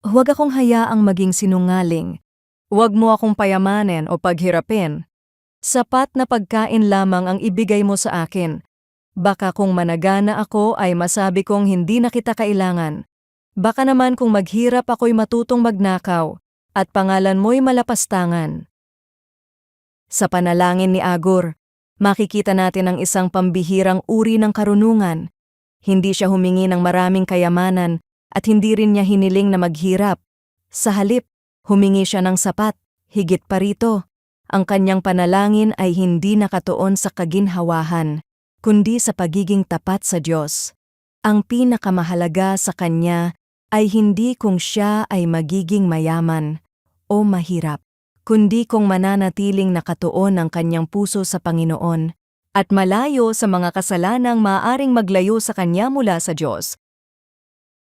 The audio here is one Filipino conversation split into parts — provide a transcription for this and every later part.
Huwag akong hayaang maging sinungaling. Huwag mo akong payamanin o paghirapin. Sapat na pagkain lamang ang ibigay mo sa akin. Baka kung managana ako ay masabi kong hindi na kita kailangan. Baka naman kung maghirap ako'y matutong magnakaw at pangalan mo'y malapastangan. Sa panalangin ni Agur, makikita natin ang isang pambihirang uri ng karunungan. Hindi siya humingi ng maraming kayamanan at hindi rin niya hiniling na maghirap. Sa halip, humingi siya ng sapat, higit pa rito. Ang kanyang panalangin ay hindi nakatuon sa kaginhawahan, kundi sa pagiging tapat sa Diyos. Ang pinakamahalaga sa kanya ay hindi kung siya ay magiging mayaman o mahirap, kundi kung mananatiling nakatuon ang kanyang puso sa Panginoon at malayo sa mga kasalanang maaaring maglayo sa kanya mula sa Diyos.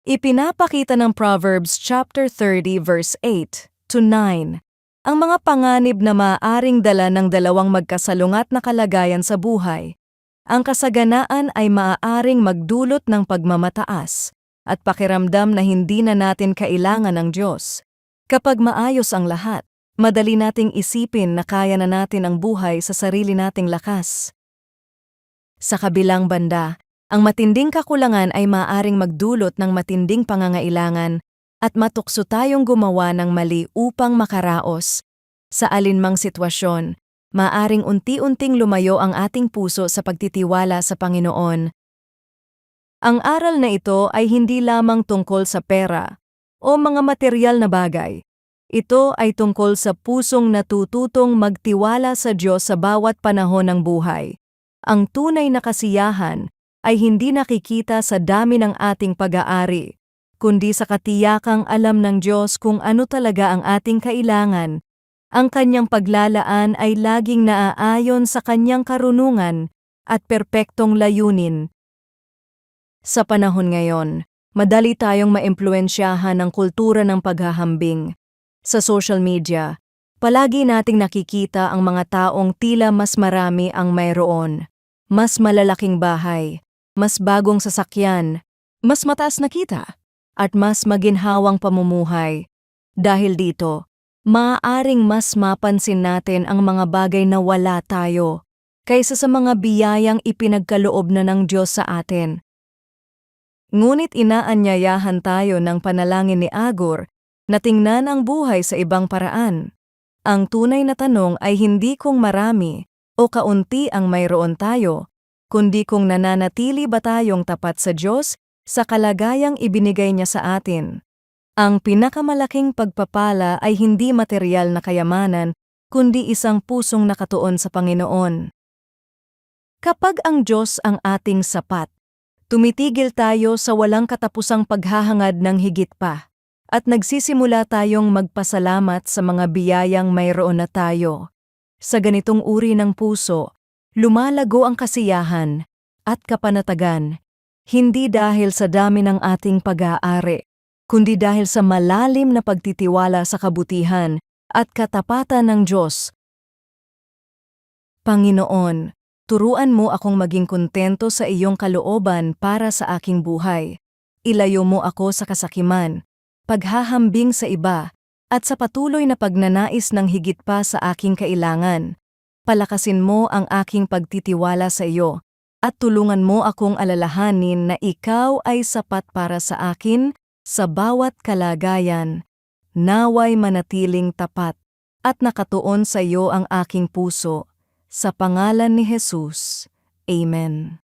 Ipinapakita ng Proverbs chapter 30 verse 8 to 9 ang mga panganib na maaaring dala ng dalawang magkasalungat na kalagayan sa buhay. Ang kasaganaan ay maaaring magdulot ng pagmamataas at pakiramdam na hindi na natin kailangan ng Diyos. Kapag maayos ang lahat, madali nating isipin na kaya na natin ang buhay sa sarili nating lakas. Sa kabilang banda, ang matinding kakulangan ay maaaring magdulot ng matinding pangangailangan at matukso tayong gumawa ng mali upang makaraos. Sa alinmang sitwasyon, maaaring unti-unting lumayo ang ating puso sa pagtitiwala sa Panginoon. Ang aral na ito ay hindi lamang tungkol sa pera o mga materyal na bagay. Ito ay tungkol sa pusong natututong magtiwala sa Diyos sa bawat panahon ng buhay. Ang tunay na kasiyahan ay hindi nakikita sa dami ng ating pag-aari, kundi sa katiyakang alam ng Diyos kung ano talaga ang ating kailangan. Ang kanyang paglalaan ay laging naaayon sa kanyang karunungan at perpektong layunin. Sa panahon ngayon, madali tayong maimpluwensyahan ng kultura ng paghahambing. Sa social media, palagi nating nakikita ang mga taong tila mas marami ang mayroon, mas malalaking bahay, mas bagong sasakyan, mas mataas na kita, at mas maginhawang pamumuhay. Dahil dito, maaaring mas mapansin natin ang mga bagay na wala tayo, kaysa sa mga biyayang ipinagkaloob na ng Diyos sa atin. Ngunit inaanyayahan tayo ng panalangin ni Agur na tingnan ang buhay sa ibang paraan. Ang tunay na tanong ay hindi kung marami o kaunti ang mayroon tayo, kundi kung nananatili ba tayong tapat sa Diyos sa kalagayang ibinigay niya sa atin. Ang pinakamalaking pagpapala ay hindi materyal na kayamanan, kundi isang pusong nakatuon sa Panginoon. Kapag ang Diyos ang ating sapat, tumitigil tayo sa walang katapusang paghahangad ng higit pa, at nagsisimula tayong magpasalamat sa mga biyayang mayroon na tayo. Sa ganitong uri ng puso, lumalago ang kasiyahan at kapanatagan, hindi dahil sa dami ng ating pag-aari, kundi dahil sa malalim na pagtitiwala sa kabutihan at katapatan ng Diyos. Panginoon, turuan mo akong maging kontento sa iyong kalooban para sa aking buhay. Ilayo mo ako sa kasakiman, paghahambing sa iba, at sa patuloy na pagnanais ng higit pa sa aking kailangan. Palakasin mo ang aking pagtitiwala sa iyo, at tulungan mo akong alalahanin na ikaw ay sapat para sa akin sa bawat kalagayan. Naway manatiling tapat, at nakatuon sa iyo ang aking puso. Sa pangalan ni Jesus. Amen.